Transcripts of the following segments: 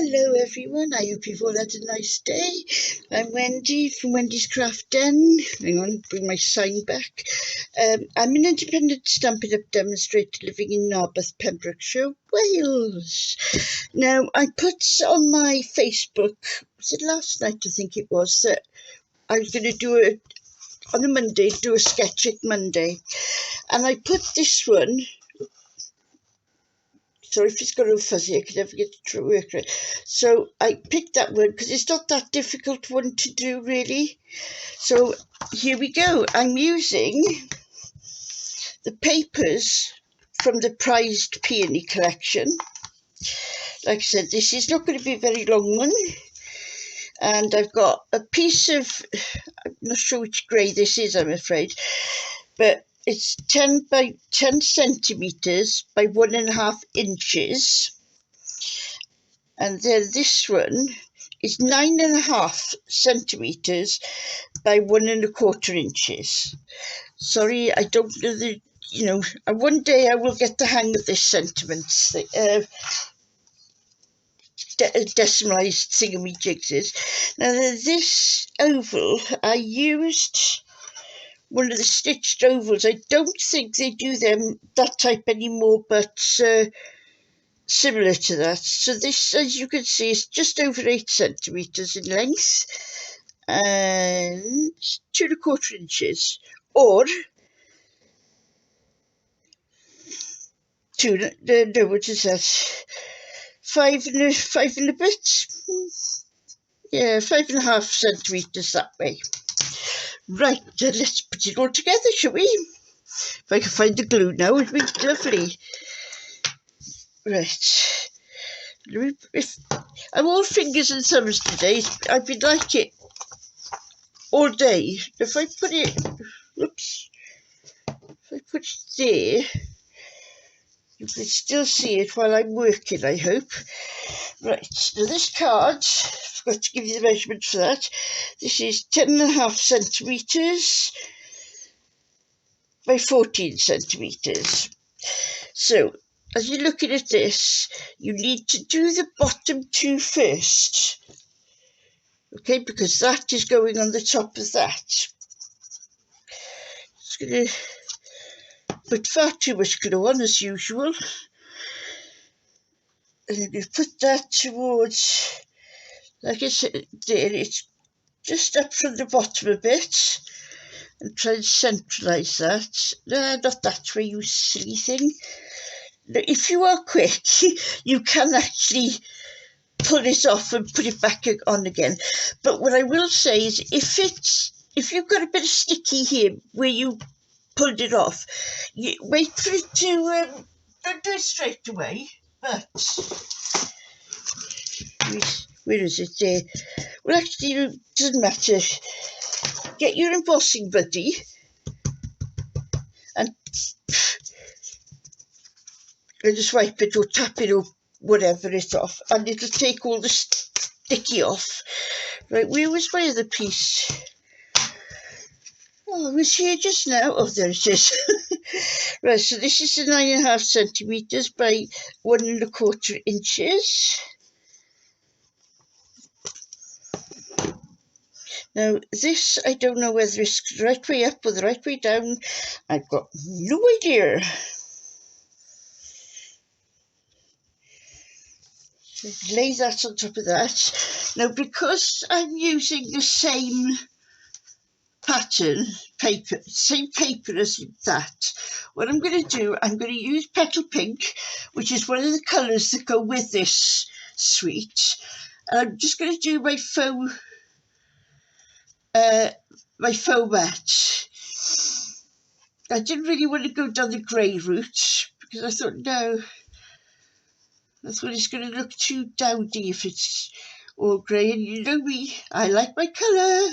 Hello everyone, I hope you've all had a nice day. I'm Wendy from Wendy's Craft Den. Hang on, bring my sign back. I'm an independent Stampin' Up demonstrator living in Narberth, Pembrokeshire, Wales. Now, I put on my Facebook, was it last night I think it was, that I was going to do it on a Monday, do a Sketch It Monday. And I put this one. Sorry if it's got all fuzzy, I can never get it to work right. So I picked that one because it's not that difficult one to do really. So here we go. I'm using the papers from the prized Peony collection. Like I said, this is not going to be a very long one. And I've got a piece of, I'm not sure which grey this is, I'm afraid, but it's 10 by 10 centimetres by 1.5 inches. And then this one is 9.5 centimetres by 1.25 inches. Sorry, I don't know the, one day I will get the hang of this sentiments, decimalised thingamajigses. Now, this oval, I used one of the stitched ovals. I don't think they do them that type anymore, but similar to that. So this, as you can see, is just over 8 centimetres in length and 2.25 inches, or no, what is that? 5 and a bit. Yeah, 5.5 centimetres that way. Right, let's put it all together, shall we? If I can find the glue now, it'd be lovely. Right. I'm all fingers and thumbs today. I've been like it all day. If I put it, oops, if I put it there, you can still see it while I'm working, I hope. Right, now this card, I forgot to give you the measurement for that. This is 10.5 centimetres by 14 centimetres. So, as you're looking at this, you need to do the bottom two first. Okay, because that is going on the top of that. Just going to put far too much glue on as usual. And I'm going to put that towards, like I said, there, it's just up from the bottom a bit. And try and centralise that. No, not that way, you silly thing. Now, if you are quick, you can actually pull it off and put it back on again. But what I will say is, if you've got a bit of sticky here where you pulled it off, wait for it to, don't do it straight away, but, where is it there? Well, actually, it doesn't matter. Get your embossing buddy and just wipe it or tap it or whatever it off, and it'll take all the sticky off. Right, where was my other piece? Oh, it was here just now. Oh, there it is. Right, so this is the 9.5 centimetres by 1.25 inches. Now, this, I don't know whether it's the right way up or the right way down. I've got no idea. So lay that on top of that. Now, because I'm using the same pattern, same paper as that, what I'm going to do, I'm going to use Petal Pink, which is one of the colours that go with this suite. And I'm just going to do my faux match. I didn't really want to go down the grey route because I thought, no, I thought it's going to look too dowdy if it's all grey, and you know me, I like my colour.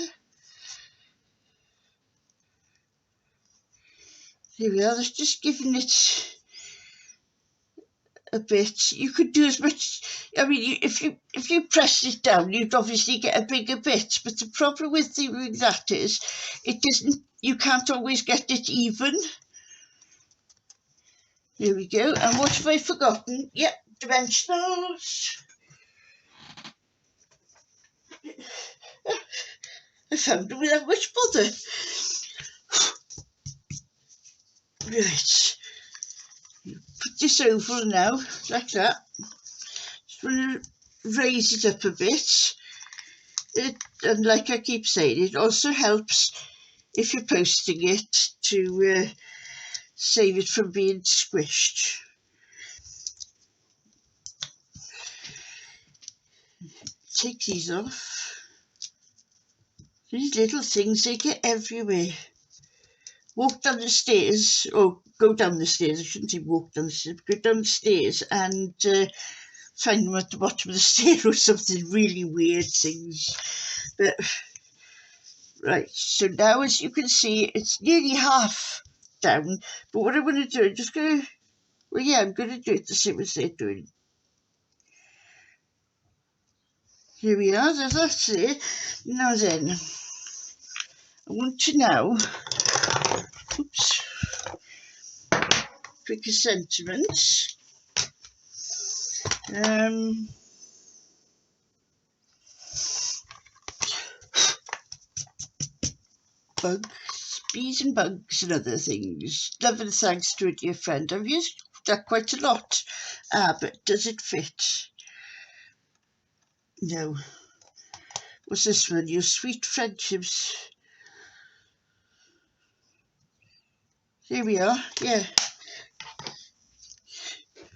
Here we are, that's just giving it a bit. You could do as much, I mean, if you press it down, you'd obviously get a bigger bit, but the problem with doing that is, you can't always get it even. There we go, and what have I forgotten? Yep, dimensionals. I found them without much bother. Right, put this over now, like that. Just want to raise it up a bit. And like I keep saying, it also helps if you're posting it to save it from being squished. Take these off. These little things, they get everywhere. Walk down the stairs, or go down the stairs, I shouldn't say walk down the stairs, go down the stairs and find them at the bottom of the stair or something, really weird things. But right, so now as you can see, it's nearly half down. But what I'm going to do, I'm just going to, well, yeah, I'm going to do it the same as they're doing. Here we are, that's it. Now then, I want to now, oops, Peony Sentiment. Bugs, bees and bugs and other things. Love and thanks to a dear friend. I've used that quite a lot. But does it fit? No. What's this one? Your sweet friendships. There we are. Yeah.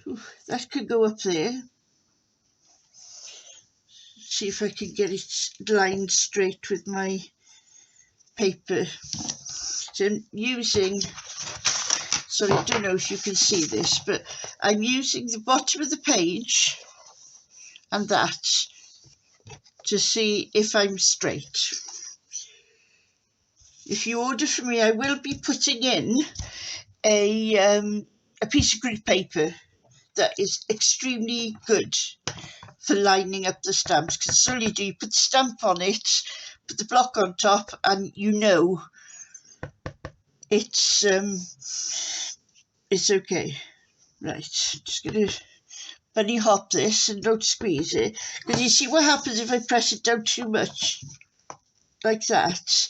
Ooh, that could go up there. See if I can get it lined straight with my paper. So I'm using, sorry, I don't know if you can see this, but I'm using the bottom of the page and that to see if I'm straight. If you order from me, I will be putting in a piece of grid paper that is extremely good for lining up the stamps, because it's all you do, you put the stamp on it, put the block on top, and you know it's okay. Right, just gonna bunny hop this and don't squeeze it, because you see what happens if I press it down too much like that,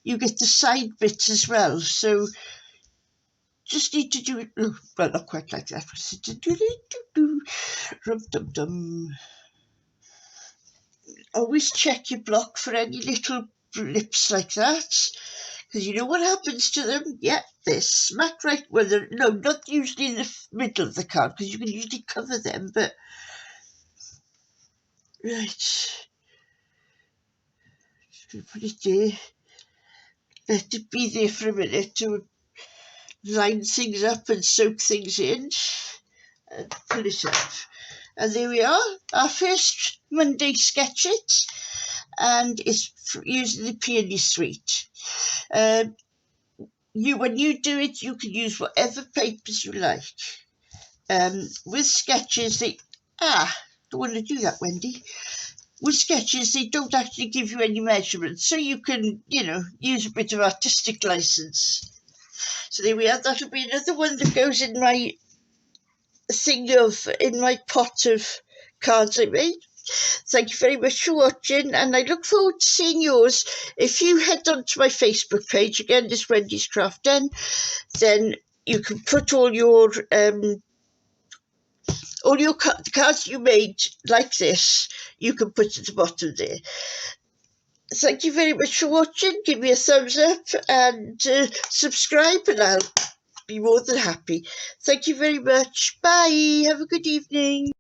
you get the side bits as well. So just need to do it, well, not quite like that. Always check your block for any little blips like that, because you know what happens to them. Yeah, they're smack right, well, no, not usually in the middle of the card, because you can usually cover them, but right, just gonna put it there, let it be there for a minute to line things up and soak things in, and pull it up. And there we are, our first Monday Sketch It, and it's using the Peony Suite. When you do it, you can use whatever papers you like. With sketches, don't want to do that, Wendy. With sketches, they don't actually give you any measurements, so you can, use a bit of artistic license. So there we are. That'll be another one that goes in my in my pot of cards I made. Thank you very much for watching, and I look forward to seeing yours. If you head on to my Facebook page, again, this Wendy's Craft Den, then you can put all your cards you made like this, you can put at the bottom there. Thank you very much for watching. Give me a thumbs up and subscribe, and I'll be more than happy. Thank you very much. Bye. Have a good evening.